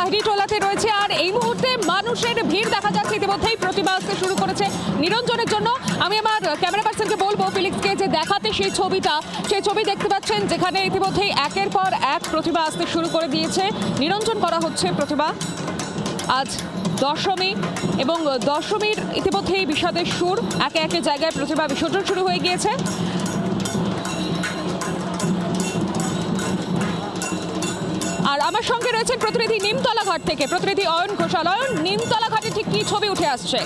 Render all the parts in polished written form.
লাহিড়ী টোলাতে রয়েছে আর এই মুহূর্তে মানুষের ভিড় দেখা যাচ্ছে। ইতিমধ্যেই প্রতিমা আসতে শুরু করেছে নিরঞ্জনের জন্য। আমি আমার ক্যামেরা পার্সনকে বলবো ফিলিক্সকে যে দেখাতে সেই ছবি দেখতে পাচ্ছেন, যেখানে ইতিমধ্যেই একের পর এক প্রতিমা আসতে শুরু করে দিয়েছে। নিরঞ্জন করা হচ্ছে প্রতিমা। আজ দশমী এবং দশমীর ইতিমধ্যেই বিষাদের সুর, একে একে জায়গায় প্রতিমা বিসর্জন শুরু হয়ে গিয়েছে। আর আমার সঙ্গে রয়েছেন প্রতিনিধি নিমতলা ঘাট থেকে, প্রতিনিধি অয়ন ঘোষাল। অয়ন, নিমতলা ঘাটে ঠিক কি ছবি উঠে আসছে?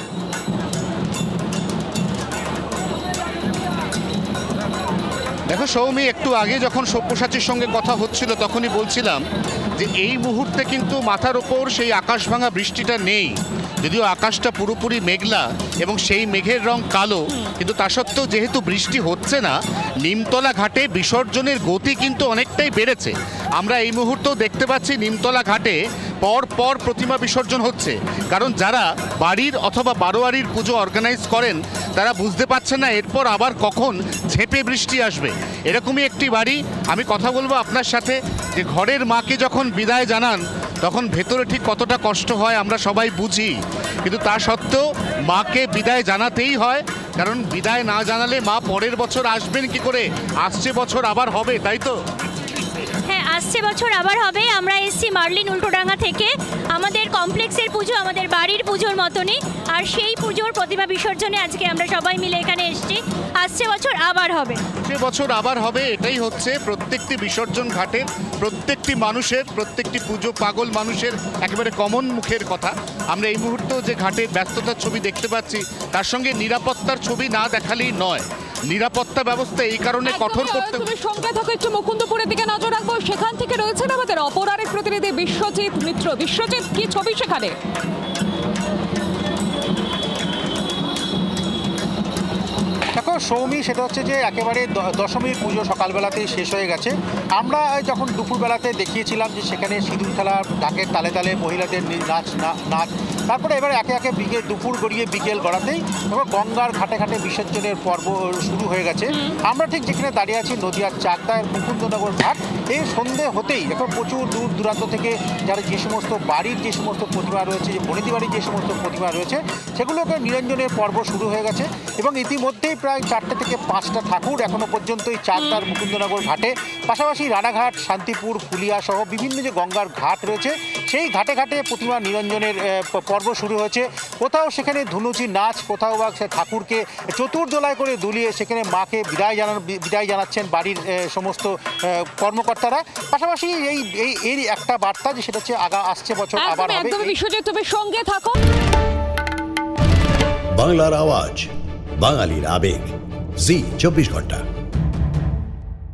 দেখো সৌমি, একটু আগে যখন সব্যসাচীর সঙ্গে কথা হচ্ছিল তখনই বলছিলাম যে এই মুহূর্তে কিন্তু মাথার ওপর সেই আকাশ ভাঙা বৃষ্টিটা নেই, যদিও আকাশটা পুরোপুরি মেঘলা এবং সেই মেঘের রং কালো, কিন্তু তা সত্ত্বেও যেহেতু বৃষ্টি হচ্ছে না, নিমতলা ঘাটে বিসর্জনের গতি কিন্তু অনেকটাই বেড়েছে। আমরা এই মুহূর্তেও দেখতে পাচ্ছি নিমতলা ঘাটে পর পর প্রতিমা বিসর্জন হচ্ছে, কারণ যারা বাড়ির অথবা বারোয়ারির পুজো অর্গানাইজ করেন তারা বুঝতে পারছেন না এরপর আবার কখন ঝেঁপে বৃষ্টি আসবে। এরকমই একটি বাড়ি, আমি কথা বলবো আপনার সাথে, যে ঘরের মাকে যখন বিদায় জানান তখন ভেতরে ঠিক কতটা কষ্ট হয় আমরা সবাই বুঝি, কিন্তু তা সত্ত্বেও মাকে বিদায় জানাতেই হয়, কারণ বিদায় না জানালে মা পরের বছর আসবেন কি করে? আসছে বছর আবার হবে, তাই তো? হ্যাঁ, আসছে বছর আবার হবে। আমরা এসছি মার্লিন উল্টোডাঙ্গা থেকে। আমাদের কমপ্লেক্সের পুজো আমাদের বাড়ির পুজোর মতনই, আর সেই পুজোর প্রতিমা বিসর্জনে আজকে আমরা সবাই মিলে এখানে এসছি। আসছে বছর আবার হবে, আসছে বছর আবার হবে, এটাই হচ্ছে প্রত্যেকটি বিসর্জন ঘাটের প্রত্যেকটি মানুষের, প্রত্যেকটি পুজো পাগল মানুষের একেবারে কমন মুখের কথা। আমরা এই মুহূর্তেও যে ঘাটের ব্যস্ততার ছবি দেখতে পাচ্ছি তার সঙ্গে নিরাপত্তার ছবি না দেখালেই নয়। নিরাপত্তা ব্যবস্থা এই কারণে কঠোর করতে। তুমি সঙ্গে থাকো, একটু মুকুন্দপুরের দিকে নজর রাখবো। সেখান থেকে রয়েছেন আমাদের অপর আরেক প্রতিনিধি বিশ্বজিৎ মিত্র। বিশ্বজিৎ, কি ছবি সেখানে? দেখো সৌমি, সেটা হচ্ছে যে একেবারে দশমীর পুজো সকালবেলাতেই শেষ হয়ে গেছে। আমরা যখন দুপুরবেলাতে দেখিয়েছিলাম যে সেখানে সিঁদুর খেলা, ঢাকের তালে তালে মহিলাদের নাচ, তারপরে এবার একে একে দুপুর গড়িয়ে বিকেল গড়াতেই এবার গঙ্গার ঘাটে ঘাটে বিসর্জনের পর্ব শুরু হয়ে গেছে। আমরা ঠিক যেখানে দাঁড়িয়ে আছি নদিয়ার চাকদার মুকুন্দনগর ঘাট, এই সন্ধে হতেই এখন প্রচুর দূর দূরান্ত থেকে যারা যে সমস্ত বাড়ির যে সমস্ত প্রতিমা রয়েছে, যে বনেদি বাড়ির যে সমস্ত প্রতিমা রয়েছে, সেগুলোকে নিরঞ্জনের পর্ব শুরু হয়ে গেছে এবং ইতিমধ্যেই প্রায় 4টে থেকে 5টা ঠাকুর এখনো পর্যন্ত এই চাকদার মুকুন্দনগর ঘাটে, পাশাপাশি রানাঘাট, শান্তিপুর, ফুলিয়া সহ বিভিন্ন যে গঙ্গার ঘাট রয়েছে সেই ঘাটে ঘাটে প্রতিমা নিরঞ্জনের পর্ব শুরু হয়েছে। কোথাও সেখানে ধুনুচি নাচ, কোথাও বা ঠাকুরকে চতুর্দোলায় করে দুলিয়ে সেখানে মাকে বিদায় জানাচ্ছেন বাড়ির সমস্ত কর্মকর্তারা। পাশাপাশি এই একটা বার্তা যে সেটা হচ্ছে আসছে বছর আবার হবে। বিশ্বজিৎ, তুমি সঙ্গে থাকো। বাংলার আওয়াজ, বাঙালির আবেগ, জি 24 ঘন্টা।